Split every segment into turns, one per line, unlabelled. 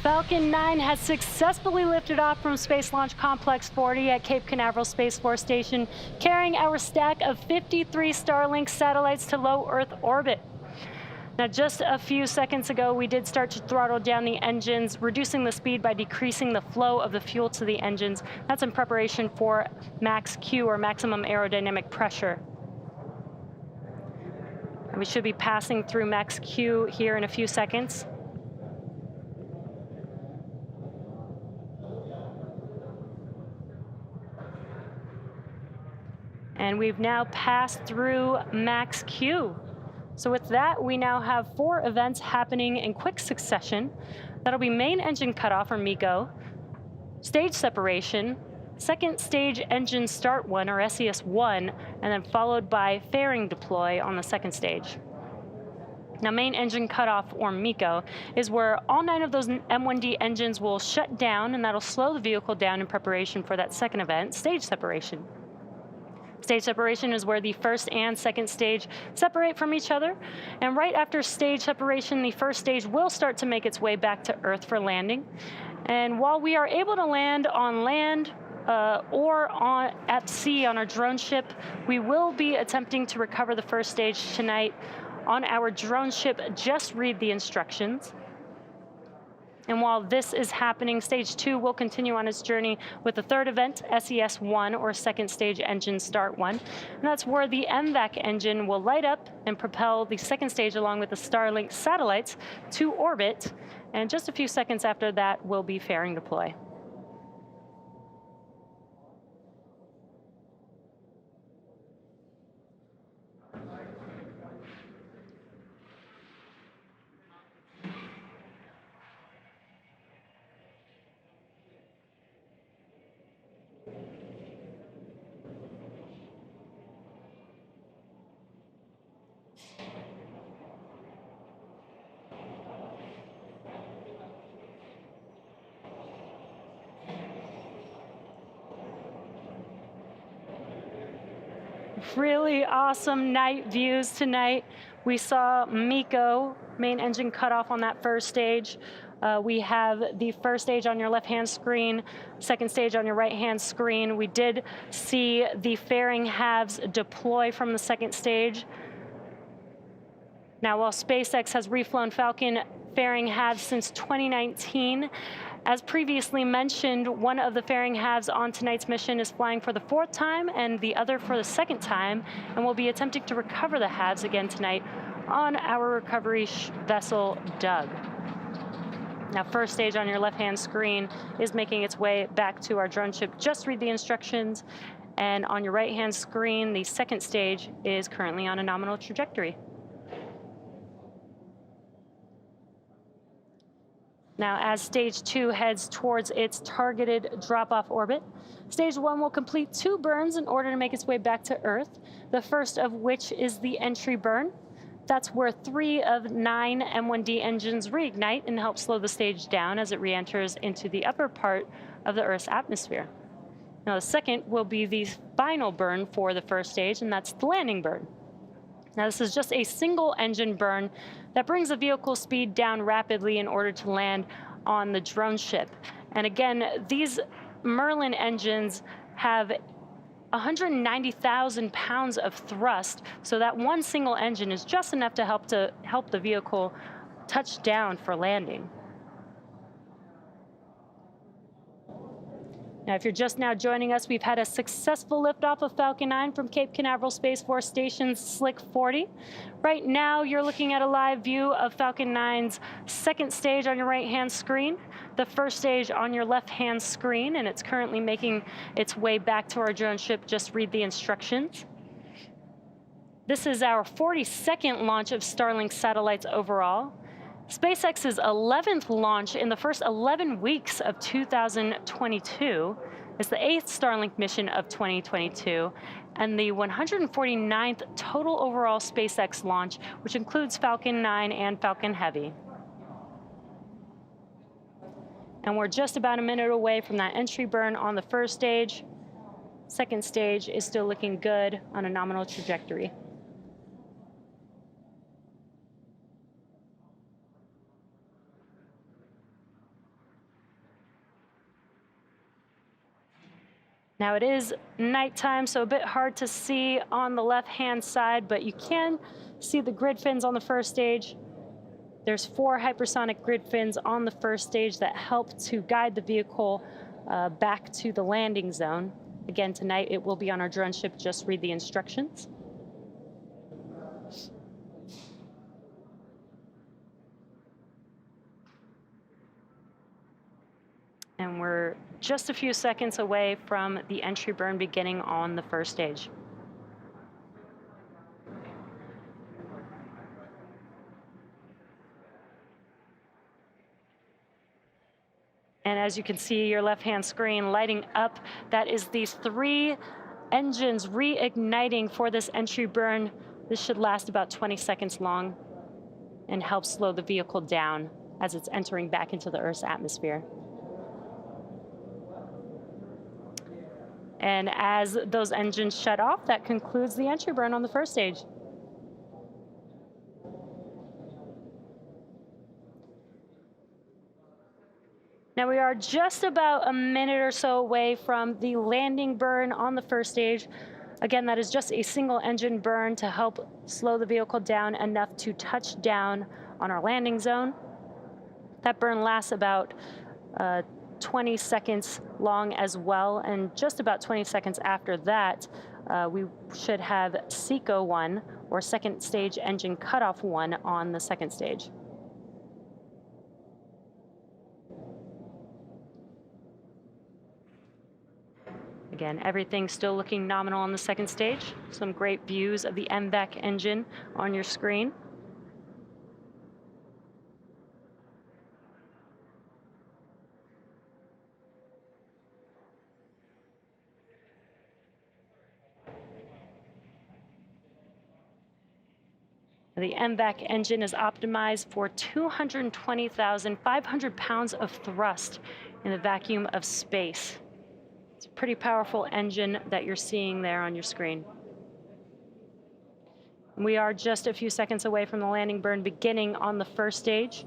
Falcon 9 has successfully lifted off from Space Launch Complex 40 at Cape Canaveral Space Force Station, carrying our stack of 53 Starlink satellites to low Earth orbit. Now, just a few seconds ago, we did start to throttle down the engines, reducing the speed by decreasing the flow of the fuel to the engines. That's in preparation for max Q, or maximum aerodynamic pressure. And we should be passing through max Q here in a few seconds. And we've now passed through max Q. So with that, we now have 4 events happening in quick succession. That'll be main engine cutoff, or MECO, stage separation, second stage engine start 1, or SES1, and then followed by fairing deploy on the second stage. Now, main engine cutoff, or MECO, is where all 9 of those M1D engines will shut down, and that'll slow the vehicle down in preparation for that second event, stage separation. Stage separation is where the first and second stage separate from each other. And right after stage separation, the first stage will start to make its way back to Earth for landing. And while we are able to land on land or at sea on our drone ship, we will be attempting to recover the first stage tonight on our drone ship. Just read the instructions. And while this is happening, stage 2 will continue on its journey with the third event, SES1, or second stage engine start 1. And that's where the MVAC engine will light up and propel the second stage along with the Starlink satellites to orbit. And just a few seconds after that will be fairing deploy. Really awesome night views tonight. We saw MECO, main engine cutoff, on that first stage. We have the first stage on your left-hand screen, second stage on your right-hand screen. We did see the fairing halves deploy from the second stage. Now, while SpaceX has reflown Falcon fairing halves since 2019, as previously mentioned, one of the fairing halves on tonight's mission is flying for the 4th time and the other for the 2nd time, and we'll be attempting to recover the halves again tonight on our recovery vessel, Doug. Now, first stage on your left-hand screen is making its way back to our drone ship. Just read the instructions. And on your right-hand screen, the second stage is currently on a nominal trajectory. Now, as stage 2 heads towards its targeted drop-off orbit, stage 1 will complete 2 burns in order to make its way back to Earth, the first of which is the entry burn. That's where 3 of 9 M1D engines reignite and help slow the stage down as it re-enters into the upper part of the Earth's atmosphere. Now, the second will be the final burn for the first stage, and that's the landing burn. Now, this is just a single engine burn that brings the vehicle speed down rapidly in order to land on the drone ship. And again, these Merlin engines have 190,000 pounds of thrust, so that one single engine is just enough to help the vehicle touch down for landing. Now, if you're just now joining us, we've had a successful liftoff of Falcon 9 from Cape Canaveral Space Force Station's Slick 40. Right now, you're looking at a live view of Falcon 9's second stage on your right-hand screen, the first stage on your left-hand screen, and it's currently making its way back to our drone ship. Just read the instructions. This is our 42nd launch of Starlink satellites overall. SpaceX's 11th launch in the first 11 weeks of 2022. It's the 8th Starlink mission of 2022, and the 149th total overall SpaceX launch, which includes Falcon 9 and Falcon Heavy. And we're just about a minute away from that entry burn on the first stage. Second stage is still looking good on a nominal trajectory. Now it is nighttime, so a bit hard to see on the left-hand side, but you can see the grid fins on the first stage. There's 4 hypersonic grid fins on the first stage that help to guide the vehicle back to the landing zone. Again, tonight it will be on our drone ship. Just read the instructions. And we're just a few seconds away from the entry burn beginning on the first stage. And as you can see, your left-hand screen lighting up, that is these 3 engines reigniting for this entry burn. This should last about 20 seconds long and help slow the vehicle down as it's entering back into the Earth's atmosphere. And as those engines shut off, that concludes the entry burn on the first stage. Now we are just about a minute or so away from the landing burn on the first stage. Again, that is just a single engine burn to help slow the vehicle down enough to touch down on our landing zone. That burn lasts about 20 seconds long as well, and just about 20 seconds after that, we should have SECO 1, or second stage engine cutoff 1, on the second stage. Again, everything's still looking nominal on the second stage. Some great views of the MVAC engine on your screen. The MVAC engine is optimized for 220,500 pounds of thrust in the vacuum of space. It's a pretty powerful engine that you're seeing there on your screen. We are just a few seconds away from the landing burn beginning on the first stage.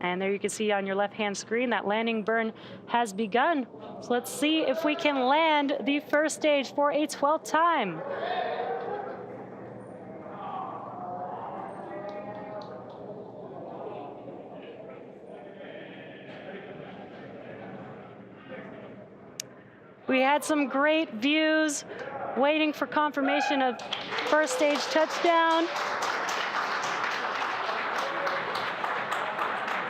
And there you can see on your left-hand screen that landing burn has begun. So let's see if we can land the first stage for a 12th time. We had some great views, waiting for confirmation of first stage touchdown.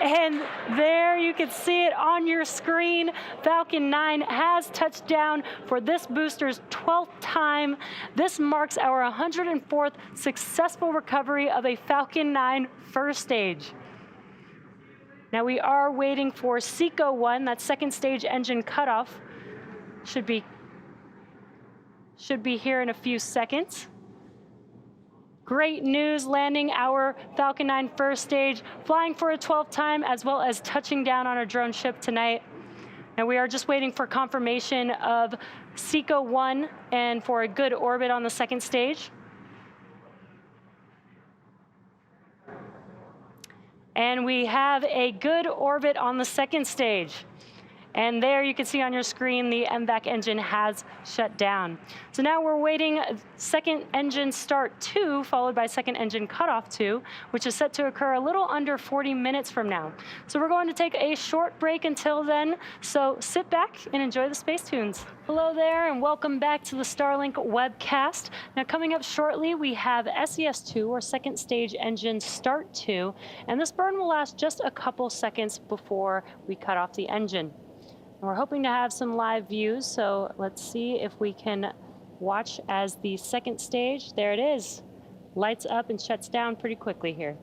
And there you can see it on your screen. Falcon 9 has touched down for this booster's 12th time. This marks our 104th successful recovery of a Falcon 9 first stage. Now we are waiting for SECO 1, that second stage engine cutoff. Should be here in a few seconds. Great news, landing our Falcon 9 first stage, flying for a 12th time, as well as touching down on our drone ship tonight. And we are just waiting for confirmation of SECO 1 and for a good orbit on the second stage. And we have a good orbit on the second stage. And there you can see on your screen the MVAC engine has shut down. So now we're waiting second engine start 2, followed by second engine cutoff 2, which is set to occur a little under 40 minutes from now. So we're going to take a short break until then. So sit back and enjoy the Space Tunes. Hello there, and welcome back to the Starlink webcast. Now coming up shortly, we have SES2, or second stage engine start 2, and this burn will last just a couple seconds before we cut off the engine. We're hoping to have some live views, so let's see if we can watch as the second stage, there it is, lights up and shuts down pretty quickly here.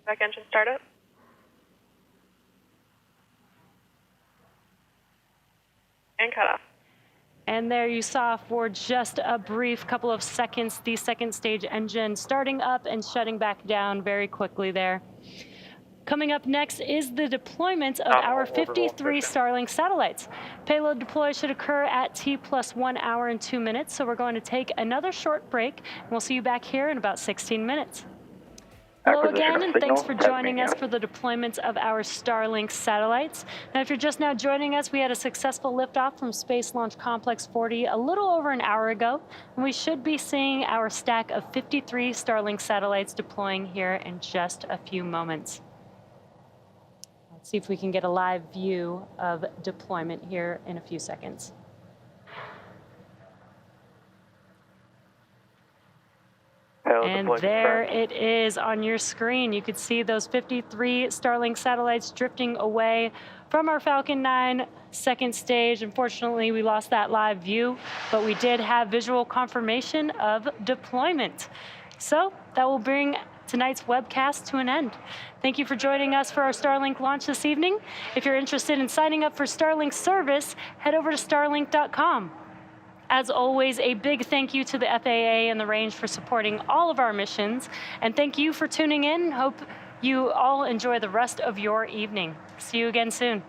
Back engine startup. And cut off.
And there you saw for just a brief couple of seconds the second stage engine starting up and shutting back down very quickly there. Coming up next is the deployment of our 53 Starlink satellites. Payload deploy should occur at T+1 hour and 2 minutes, so we're going to take another short break, and we'll see you back here in about 16 minutes. Hello
Acquisition
again,
of
and
signal,
thanks for joining us
Tasmania.
for the deployment of our Starlink satellites. Now, if you're just now joining us, we had a successful liftoff from Space Launch Complex 40 a little over an hour ago, and we should be seeing our stack of 53 Starlink satellites deploying here in just a few moments. Let's see if we can get a live view of deployment here in a few seconds. And there it is on your screen. You could see those 53 Starlink satellites drifting away from our Falcon 9 second stage. Unfortunately, we lost that live view, but we did have visual confirmation of deployment. So that will bring tonight's webcast to an end. Thank you for joining us for our Starlink launch this evening. If you're interested in signing up for Starlink service, head over to starlink.com. As always, a big thank you to the FAA and the range for supporting all of our missions. And thank you for tuning in. Hope you all enjoy the rest of your evening. See you again soon.